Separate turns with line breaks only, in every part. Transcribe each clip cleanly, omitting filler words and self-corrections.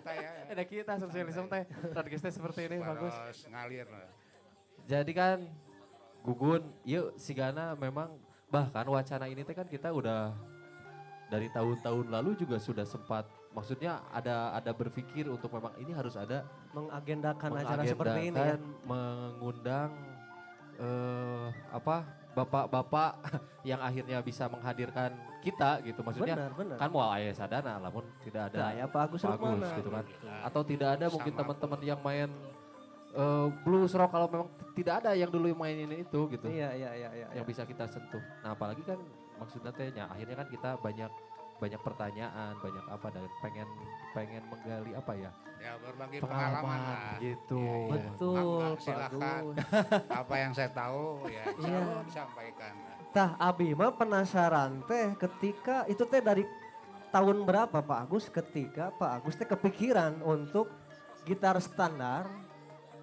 teh ya.
Ada kita sosialisme teh, podcast teh seperti ini bagus.
Terus ngalir lah.
Jadi kan Gugun, yuk Sigana memang bahkan wacana ini teh kan kita udah dari tahun-tahun lalu juga sudah sempat, maksudnya ada berpikir untuk memang ini harus ada
Mengagendakan acara seperti ini ya.
mengundang apa bapak-bapak yang akhirnya bisa menghadirkan kita gitu, maksudnya
Benar.
kan mau ayah sadana namun tidak ada
Nah, ya Pak Agus Rukmana.
gitu kan,
Alhamdulillah.
atau tidak ada mungkin
Sama
teman-teman yang main blues rock kalau memang tidak ada yang dulu yang mainin itu gitu
Iya.
yang bisa kita sentuh. Nah apalagi kan maksudnya tehnya akhirnya kan kita banyak pertanyaan, banyak apa dan pengen menggali apa ya
Ya berbagi pengalaman lah.
gitu.
Ya, ya.
Betul,
Mangga,
Pak
silakan.
Agus.
Apa yang saya tahu ya insya
Iya.
Allah disampaikan.
Tah, Abi mah penasaran teh ketika itu teh dari tahun berapa Pak Agus ketika Pak Agus teh kepikiran untuk gitar standar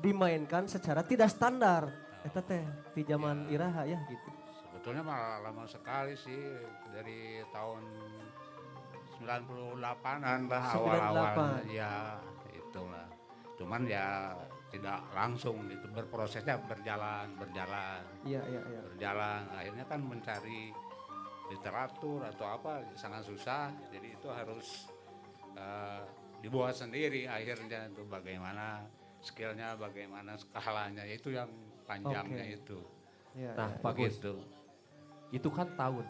dimainkan secara tidak standar. Eta teh di zaman iraha ya gitu.
Sebetulnya malah lama sekali sih dari tahun 98-an lah
98.
awal-awal ya itulah. Cuman ya tidak langsung itu berprosesnya berjalan
Iya.
berjalan akhirnya kan mencari literatur atau apa sangat susah jadi itu harus dibuat sendiri akhirnya itu bagaimana skillnya bagaimana skalanya itu yang panjangnya
Oke.
itu
Iya.
Nah
iya.
Pak Gus,
begitu
itu kan tahun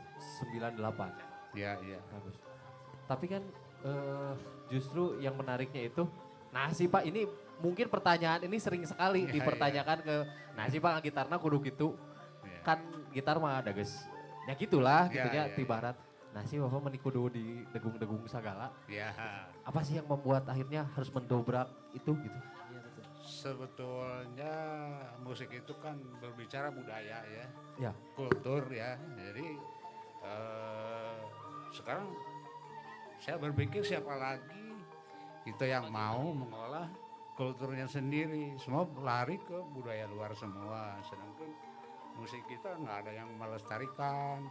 98
ya
bagus. Tapi kan justru yang menariknya itu, nah sih Pak ini mungkin pertanyaan ini sering sekali
Iya,
dipertanyakan ke, nah sih Pak gitarnya kudu gitu,
ya.
kan gitar mah ada guys, ya gitulah
Iya,
gitunya
iya,
di
iya.
barat. Nah sih Bapak meni kudu di degung-degung segala,
Ya,
apa sih yang membuat akhirnya harus mendobrak itu gitu?
Iya, betul.
sebetulnya musik itu kan berbicara budaya ya,
Ya.
kultur ya. Jadi sekarang saya berpikir siapa lagi itu yang mau mengolah kulturnya sendiri. Semua lari ke budaya luar semua. Sedangkan musik kita nggak ada yang melestarikan,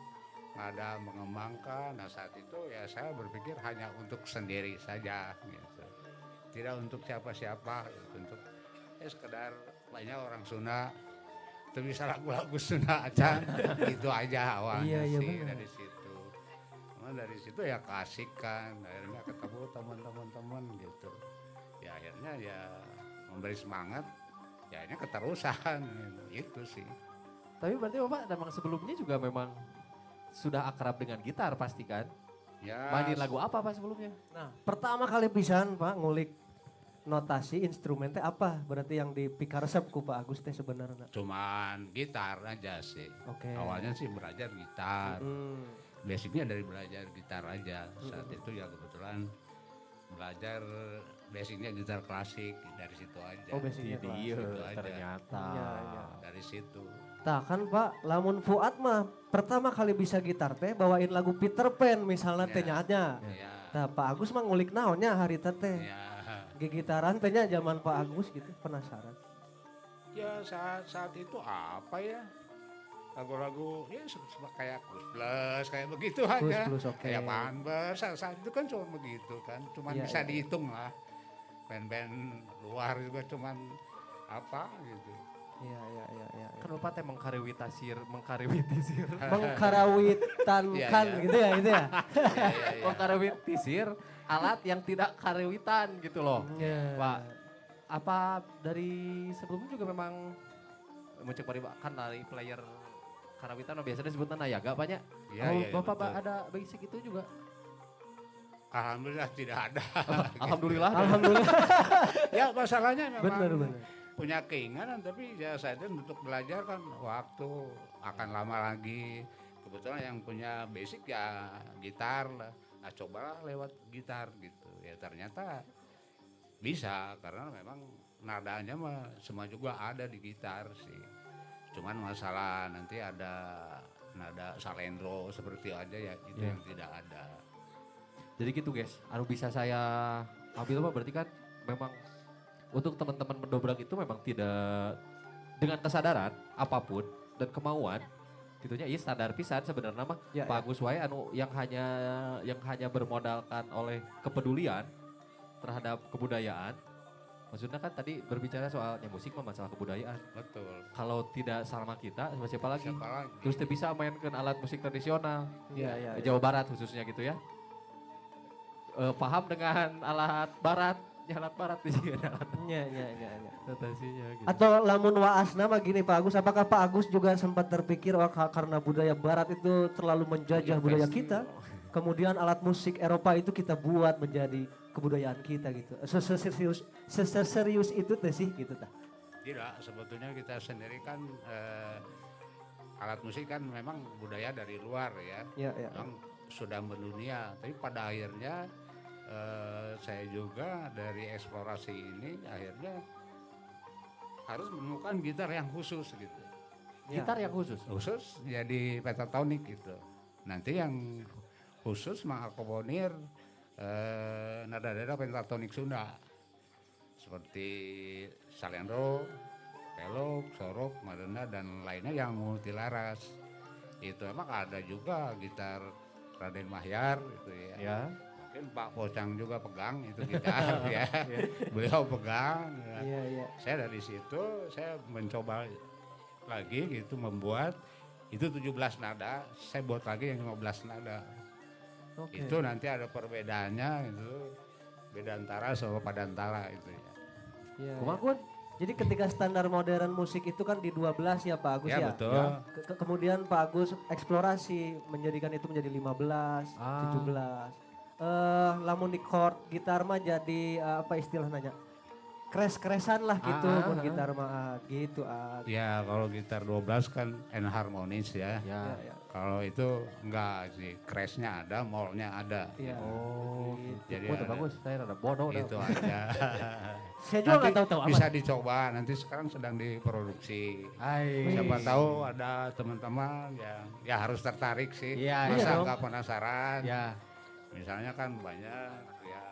nggak ada mengembangkan. Nah saat itu ya saya berpikir hanya untuk sendiri saja gitu. Tidak untuk siapa-siapa, untuk sekedar banyak orang Sunda itu bisa lagu-lagu Sunda aja itu aja awalnya
Iya,
sih
benar.
dari situ. Cuma dari situ ya kasih kan akhirnya ketemu teman-teman gitu. Ya akhirnya ya memberi semangat ya akhirnya keterusan gitu sih.
Tapi berarti Bapak memang sebelumnya juga memang sudah akrab dengan gitar pasti kan?
Ya
Mainin lagu apa Pak sebelumnya?
Nah, pertama kali pisan Pak ngulik notasi instrumen teh apa? Berarti yang dipikaresep ku Pak Agus teh sebenarnya.
cuman gitar aja sih.
Oke.
Awalnya sih belajar gitar.
Hmm.
Basicnya dari belajar gitar aja saat itu ya kebetulan belajar basicnya gitar klasik dari situ aja.
Oh, basicnya
Di
klasik.
dia
Itu aja.
ternyata.
Iya.
Dari situ.
Tah kan Pak, lamun Fuad mah pertama kali bisa gitar teh bawain lagu Peter Pan misalnya teh
Ya.
nyaatnya.
Ya,
Tah Pak Agus mah ngulik naonnya hari teh.
ya,
Gigitaran tehnya zaman Pak Agus gitu, penasaran.
ya saat itu apa ya lagu-lagu ya kayak Kus Plus kayak begitu aja.
Plus, oke.
Kayak Panber saat itu kan cuma begitu kan, cuman
Iya,
bisa
iya.
dihitung lah. Band-band luar juga cuman apa gitu.
Iya.
Kan Bapak teh mengkarawitasir.
Mengkarawitankan
Iya, iya.
gitu ya, itu ya.
Iya.
Mengkarawitisir alat yang tidak karawitan gitu loh.
Iya.
Pak, apa dari sebelumnya juga memang mencek pari kan dari player karawitan biasanya disebutnya nayaga banyak.
Iya,
Oh,
iya,
Bapak
betul.
ada basic itu juga.
Alhamdulillah tidak ada.
Alhamdulillah.
Alhamdulillah.
Ya masalahnya memang
Bener.
punya keinginan tapi ya saya itu untuk belajar kan waktu akan lama lagi. Kebetulan yang punya basic ya gitar lah. Nah cobalah lewat gitar gitu. Ya ternyata bisa karena memang nadanya mah semua juga ada di gitar sih. Cuman masalah nanti ada nada salendro seperti aja ya itu
Iya.
yang tidak ada.
Jadi gitu guys, anu bisa saya ambil apa berarti kan memang untuk teman-teman mendobrak itu memang tidak dengan kesadaran apapun dan kemauan gitunya iya standar pisan sebenarnya mah
Ya,
bagus wae anu yang hanya bermodalkan oleh kepedulian terhadap kebudayaan, maksudnya kan tadi berbicara soalnya musik mah masalah kebudayaan.
Betul.
Kalau tidak sama kita, sama siapa lagi?
Siapa lagi?
Terus dia bisa mainkan alat musik tradisional.
Iya, iya.
Di Jawa Barat khususnya gitu ya. Paham dengan alat barat, ya alat barat di sini ada alat
Iya, iya, iya, iya.
notasinya gitu.
Atau lamun waasna mah gini Pak Agus, apakah Pak Agus juga sempat terpikir karena budaya barat itu terlalu menjajah budaya kita, kemudian alat musik Eropa itu kita buat menjadi kebudayaan kita gitu. Seserius itu teh sih gitu tah.
Tidak, sebetulnya kita sendiri kan alat musik kan memang budaya dari luar ya.
Iya, iya.
Memang sudah mendunia, tapi pada akhirnya saya juga dari eksplorasi ini akhirnya harus menemukan gitar yang khusus gitu.
Gitar yang khusus.
Khusus jadi pentatonik gitu. Nanti yang khusus mengakomodir nada-nada pentatonik Sunda. Seperti salendro, pelok, sorok, madena dan lainnya yang multilaras. Itu emang ada juga gitar Raden Mahyar gitu ya.
Ya.
Mungkin Pak Pocang juga pegang itu gitar ya. Beliau pegang. Ya.
Iya, iya.
Saya dari situ saya mencoba lagi gitu membuat itu 17 nada, saya buat lagi yang 15 nada.
Oke.
Itu nanti ada perbedaannya itu beda antara sama padantara itu ya.
Iya,
Kumaha
iya.
Kun?
Jadi ketika standar modern musik itu kan di 12 ya Pak Agus
Ya,
ya.
betul.
Kemudian Pak Agus eksplorasi menjadikan itu menjadi 15, 17. Lamun di chord gitar mah jadi apa istilahnya? Kres-kresan lah gitu mun gitar mah gitu.
Ya kalau gitar 12 kan enharmonis ya.
Ya.
Ya, ya.
Kalau itu enggak sih, crashnya ada, mollnya ada.
Iya.
Oh,
Jadi
Kun, bagus. Saya rada bodoh dah.
Itu aja.
Saya juga
Nanti
nggak tahu-tahu amat.
bisa dicoba, nanti sekarang sedang diproduksi.
Hai.
Siapa tahu ada teman-teman yang ya harus tertarik sih.
Iya,
iya
Masa
dong.
enggak penasaran?
Ya.
Misalnya kan banyak ya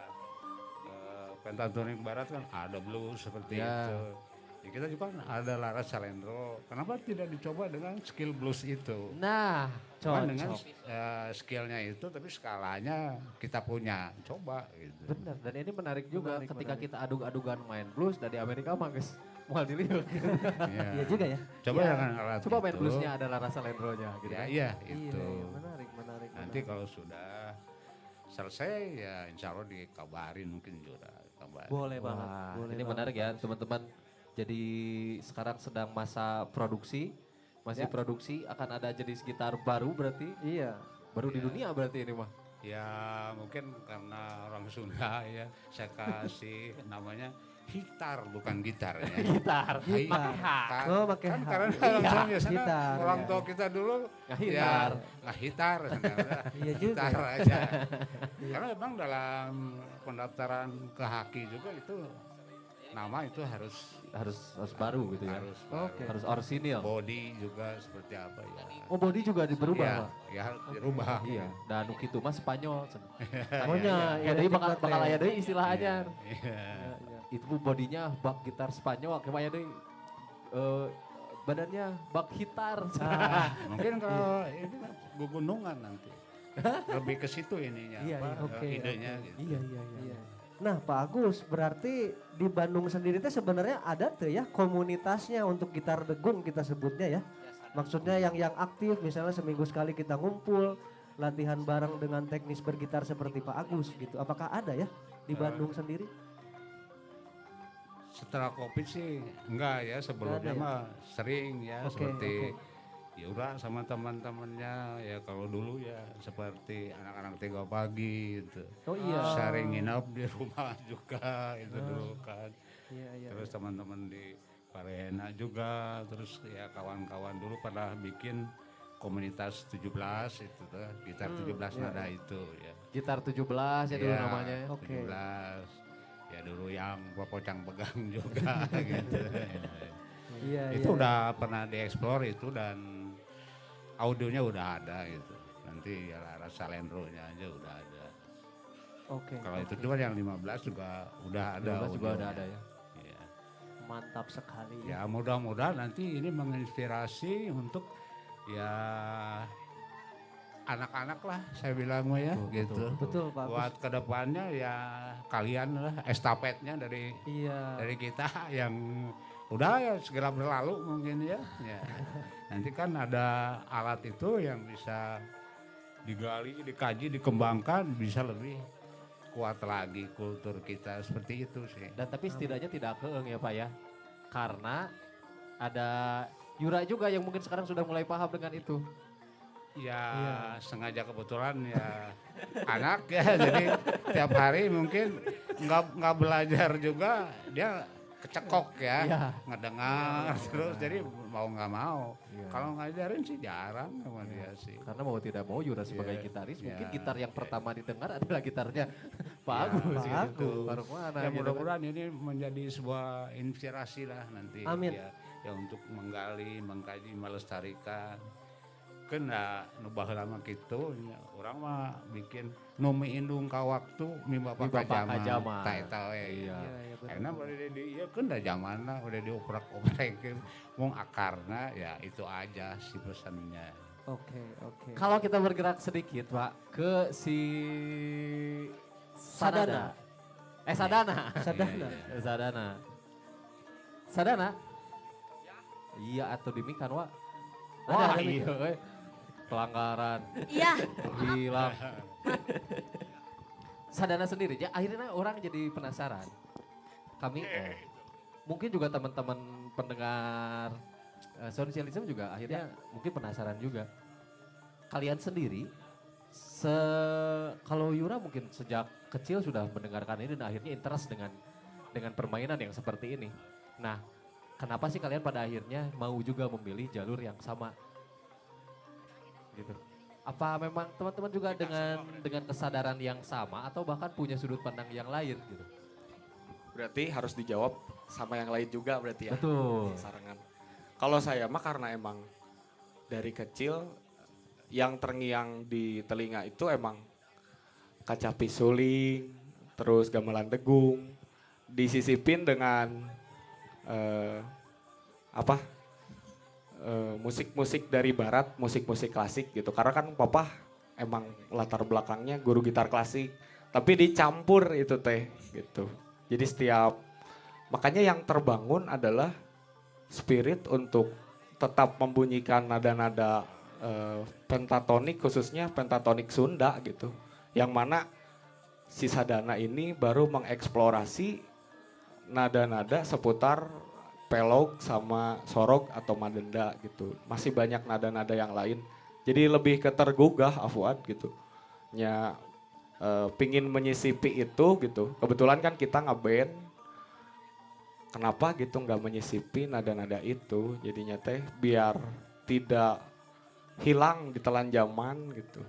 pentatonik barat kan ada blues seperti
Ya.
itu. Ya, kita juga kan ada Laras Salendro. Kenapa tidak dicoba dengan skill blues itu?
Nah,
Cuman dengan skillnya itu tapi skalanya kita punya. Coba gitu.
benar. Dan ini menarik juga
Menarik,
ketika
menarik.
kita adug-adugan main blues dari Amerika mah guys. Mual dilihat.
Iya.
Iya juga ya.
Coba
Iya.
dengan alat
Coba main
itu.
bluesnya ada Rasa Lendronya gitu.
Ya,
kan.
iya
Iya,
itu.
iya, menarik, menarik.
Nanti
menarik.
kalau sudah selesai ya insya Allah dikabarin mungkin juga. Kabarin.
Boleh banget.
Wah,
Boleh
ini
banget.
menarik ya teman-teman. Jadi sekarang sedang masa produksi, masih
Ya.
produksi akan ada jenis gitar baru berarti,
Iya.
baru di
Iya.
dunia berarti ini mah.
Ya mungkin karena orang Sunda ya saya kasih namanya hitar bukan gitar ya.
Gitar.
Hitar.
Oh, pakai
Kan
H.
karena
Iya,
orang biasanya
gitar,
orang
ya.
tua kita dulu
Ngahitar.
ya ngahitar sebenarnya.
Iya juga.
Gitar aja. Karena memang dalam pendaftaran ke Haki juga itu nama itu harus
Harus baru gitu ya.
harus
Oke.
Harus orsinil.
body juga seperti apa ya.
Oh body juga berubah
Ya,
Pak?
ya harus dirubah.
Iya. Dan nu kitu mah Spanyol.
Pokoknya
Ya deui bakal aya deui istilah
Iya,
anyar.
iya.
Itu bodinya bak gitar Spanyol kayak deui badannya bak hitar.
Mungkin kalau ini gunungan nanti. Lebih ke situ ininya
Iya,
apa,
iya, oke,
idenya
oke.
gitu.
Iya.
Iya. Nah Pak Agus, berarti di Bandung sendiri teh sebenarnya ada tuh ya komunitasnya untuk gitar degung kita sebutnya ya. Maksudnya yang aktif misalnya seminggu sekali kita ngumpul, latihan bareng dengan teknis bergitar seperti Pak Agus gitu. Apakah ada ya di Bandung sendiri?
Setelah Covid sih enggak ya, sebelumnya
Nggak ada ya?
mah sering ya
Oke,
seperti
oke.
Yura sama teman-temannya ya kalau dulu ya seperti anak-anak tiga pagi gitu.
Oh iya.
Sering nginep di rumah juga itu dulu kan.
Iya, iya.
Terus teman-teman di Parehena juga, terus ya kawan-kawan dulu pernah bikin komunitas 17 itu tuh, gitar 17 nada itu ya.
Gitar 17 ya dulu
Iya,
namanya.
Oke.
17. Ya dulu yang Pocang pegang juga gitu.
Iya,
Itu
iya.
udah pernah dieksplor itu dan audionya udah ada gitu. Nanti ya rasa Lendro-nya aja udah ada.
Oke.
Kalau itu juga yang 15 juga udah ada
15 juga udah
audionya.
ada ya.
Iya.
Mantap sekali
Ya mudah-mudahan nanti ini menginspirasi untuk ya anak-anak lah saya bilang mah ya gitu.
Betul Pak Agus.
Buat kedepannya ya kalian lah estafetnya dari
Iya.
kita yang udah ya segera berlalu mungkin ya. Ya. Nanti kan ada alat itu yang bisa digali, dikaji, dikembangkan bisa lebih kuat lagi kultur kita seperti itu sih.
Dan tapi setidaknya tidak keeng ya Pak ya. Karena ada Yura juga yang mungkin sekarang sudah mulai paham dengan itu.
Ya
Iya.
sengaja kebetulan ya anak ya jadi tiap hari mungkin nggak belajar juga dia kecekok ya
Iya.
ngedengar terus jadi mau nggak mau
Iya.
kalau ngajarin sih jarang sama dia sih.
Karena mau tidak mau Yura sebagai
Iya.
gitaris mungkin
Iya.
gitar yang pertama didengar adalah gitarnya Pak
Iya,
Agus
Pak
gitu.
Agus.
Baru mana
Ya
gitu kan.
mudah-mudahan ini menjadi sebuah inspirasi lah nanti
Amin.
ya untuk menggali, mengkaji, melestarikan. Kan nu baheula mah kitu nya urang mah bikin nu miindung ka waktu mimba
Mimba
ka
ka
zaman
jaman.
ta eta we.
Iya.
Iya, betul.
Karena bari di ieu kan da zamanna udah dioprak-oprekeun mung akarna ya itu aja si pesannya.
Oke.
Kalau kita bergerak sedikit Pak ke si Sadana. Sadana.
Sadana.
Sadana. Sadana. Iya atau demikian Wak. Wah iya we. Pelanggaran.
Iya.
Hilang. Sadana sendiri ya akhirnya orang jadi penasaran. Kami mungkin juga teman-teman pendengar Sosialism juga akhirnya mungkin penasaran juga. Kalian sendiri kalau Yura mungkin sejak kecil sudah mendengarkan ini dan akhirnya interest dengan permainan yang seperti ini. Nah, kenapa sih kalian pada akhirnya mau juga memilih jalur yang sama? Gitu. Apa memang teman-teman juga dengan kesadaran yang sama atau bahkan punya sudut pandang yang lain gitu?
Berarti harus dijawab sama yang lain juga berarti ya.
Betul.
Sarangan. Kalau saya mah karena emang dari kecil yang terngiang di telinga itu emang kacapi suling, terus gamelan degung, disisipin dengan musik-musik dari barat, musik-musik klasik gitu. Karena kan papa emang latar belakangnya guru gitar klasik, tapi dicampur itu teh gitu. Jadi makanya yang terbangun adalah spirit untuk tetap membunyikan nada-nada pentatonik, khususnya pentatonik Sunda gitu. Yang mana si Sadana ini baru mengeksplorasi nada-nada seputar pelog sama sorog atau madenda gitu. Masih banyak nada-nada yang lain. Jadi lebih ke tergugah Afuad gitu. Ya pingin menyisipi itu gitu. Kebetulan kan kita ngeband. Kenapa gitu nggak menyisipi nada-nada itu? Jadinya teh biar tidak hilang di telan zaman gitu.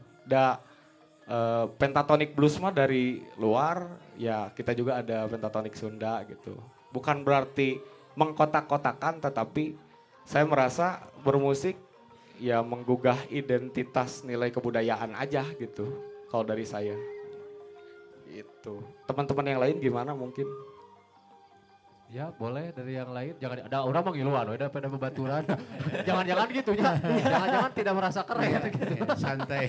Pentatonik blues mah dari luar, ya kita juga ada pentatonik Sunda gitu. Bukan berarti mengkotak-kotakan, tetapi saya merasa bermusik ya menggugah identitas nilai kebudayaan aja gitu. Kalau dari saya, itu. Teman-teman yang lain gimana mungkin?
Ya boleh dari yang lain, jangan ada orang mengiluan, udah pada bebaturan. Jangan-jangan gitu ya, jangan-jangan tidak merasa keren gitu.
Santai.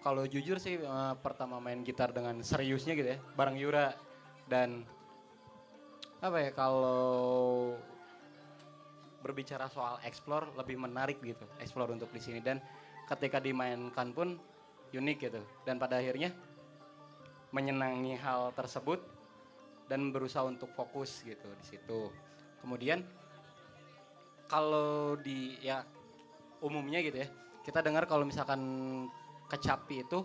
Kalau jujur sih pertama main gitar dengan seriusnya gitu ya, bareng Yura. Dan apa ya, kalau berbicara soal explore lebih menarik gitu, explore untuk di sini. Dan ketika dimainkan pun unik gitu. Dan pada akhirnya menyenangi hal tersebut dan berusaha untuk fokus gitu di situ. Kemudian kalau di ya umumnya gitu ya, kita dengar kalau misalkan kecapi itu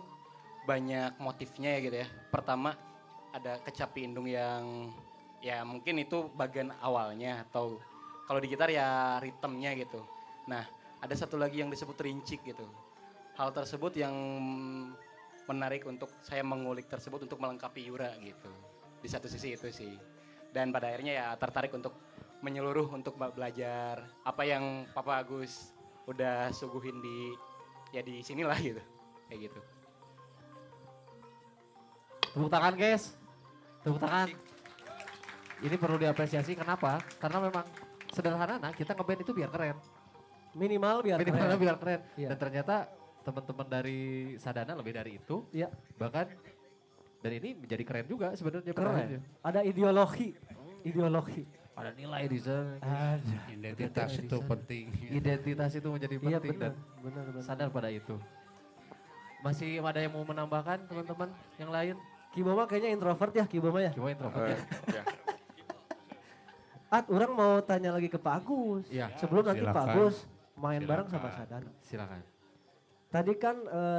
banyak motifnya ya gitu ya. Pertama ada kecapi indung yang ya mungkin itu bagian awalnya, atau kalau di gitar ya ritmenya gitu. Nah ada satu lagi yang disebut rincik gitu. Hal tersebut yang menarik untuk saya mengulik tersebut untuk melengkapi Yura gitu. Di satu sisi itu sih. Dan pada akhirnya ya tertarik untuk menyeluruh untuk belajar apa yang Papa Agus udah suguhin di sinilah gitu. Kayak gitu.
Tepuk tangan guys, tepuk tangan. Ini perlu diapresiasi, kenapa? Karena memang sederhana kita ngeband itu biar keren.
Minimal biar
Minimalnya
keren.
biar keren.
Iya.
Dan ternyata teman-teman dari Sadana lebih dari itu.
Iya.
Bahkan dan ini menjadi keren juga sebenarnya. pada
Keren.
akhirnya.
Ada ideologi. Ideologi.
Ada nilai di sana.
Ada.
Identitas itu penting.
Identitas itu menjadi
Iya
penting dan
benar.
sadar pada itu. Masih ada yang mau menambahkan teman-teman yang lain?
Kibo mah kayaknya introvert ya, Kibo mah ya.
Gimana introvert ya?
Ya.
Orang mau tanya lagi ke Pak Agus.
Iya.
Sebelum nanti Pak
Silakan.
Agus main bareng sama
Silakan.
Sadana.
Silakan.
Tadi kan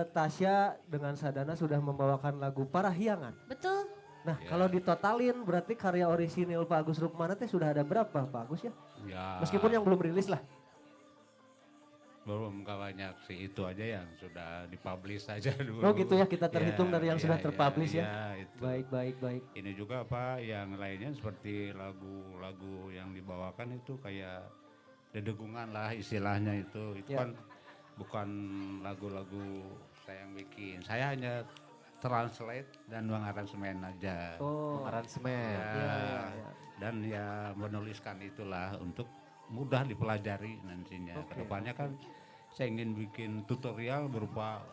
Tasya dengan Sadana sudah membawakan lagu Parahyangan.
Betul.
Nah,
Ya.
kalau ditotalin berarti karya orisinil Pak Agus Rukmana teh sudah ada berapa Pak Agus ya?
Ya,
Meskipun yang belum rilis lah.
belum gak banyak sih, itu aja yang sudah dipublish saja dulu.
Oh gitu ya, kita terhitung dari yang sudah terpublish ya.
Itu.
Baik.
Ini juga apa yang lainnya seperti lagu-lagu yang dibawakan itu kayak dedegungan lah istilahnya itu. Itu
Ya.
kan bukan lagu-lagu saya yang bikin. Saya hanya translate dan mengaransemen aja.
Oh.
Aransemen.
Ya.
Dan ya menuliskan itulah untuk mudah dipelajari nantinya.
Oke.
Kedepannya kan saya ingin bikin tutorial berupa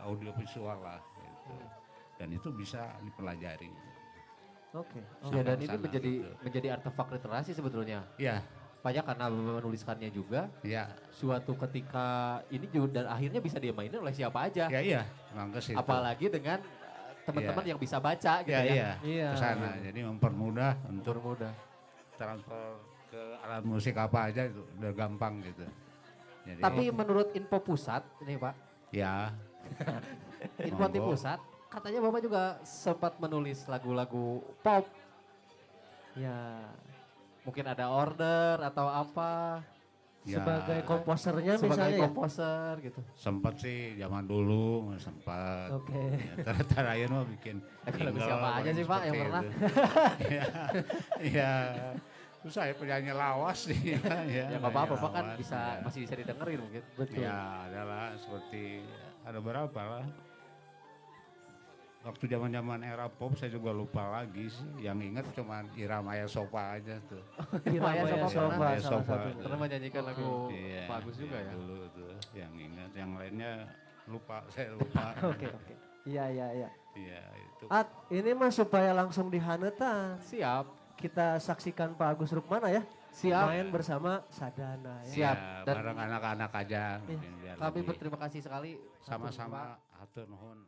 audiovisual lah gitu. Dan itu bisa dipelajari.
Oke.
Ya, dan
Sampai
ini
sana, gitu.
menjadi artefak literasi sebetulnya.
Ya,
Banyak karena menuliskannya juga.
ya,
Suatu ketika ini juga dan akhirnya bisa dimainin oleh siapa aja.
ya iya, memang ke situ.
Apalagi dengan teman-teman yang bisa baca gitu
Ya,
ya.
iya,
Iya.
ke sana. Jadi mempermudah untuk
Mudah.
transfer ke alat musik apa aja itu udah gampang gitu. Jadi,
Tapi menurut info pusat ini Pak,
ya,
info di
Monggo.
pusat, katanya Bapak juga sempat menulis lagu-lagu pop.
Ya.
Mungkin ada order atau apa
ya,
Sebagai komposernya
sebagai
misalnya ya.
komposer gitu.
sempat sih zaman dulu sempat.
Oke.
Ya, terakhir mah bikin
Lagu
jingle,
siapa aja sih, Pak, yang
seperti
pernah?
itu. Iya. Terus saya penyanyi lawas sih.
Ya nggak apa-apa, Pak kan
lawas,
bisa
ya.
masih bisa didengerin mungkin.
Betul.
Ya adalah seperti ada berapa lah. Waktu zaman-zaman era pop saya juga lupa lagi sih. Yang ingat cuma Iramaya Sopa aja tuh.
Irama
Sofa
Sofa
pernah.
salah
Sofa.
satunya.
Pernah menyanyikan lagu
Iya,
bagus juga
iya,
ya.
Dulu tuh yang ingat. Yang lainnya lupa, saya lupa.
Oke. Iya.
Iya itu.
Ini mah supaya langsung dihanetan.
Siap,
Kita saksikan Pak Agus Rukmana ya.
siap.
Main bersama Sadana ya.
Siap.
Ya,
Dan
bareng anak-anak aja. mungkin biar
Kami
lebih-
berterima kasih sekali.
sama-sama hatur nuhun.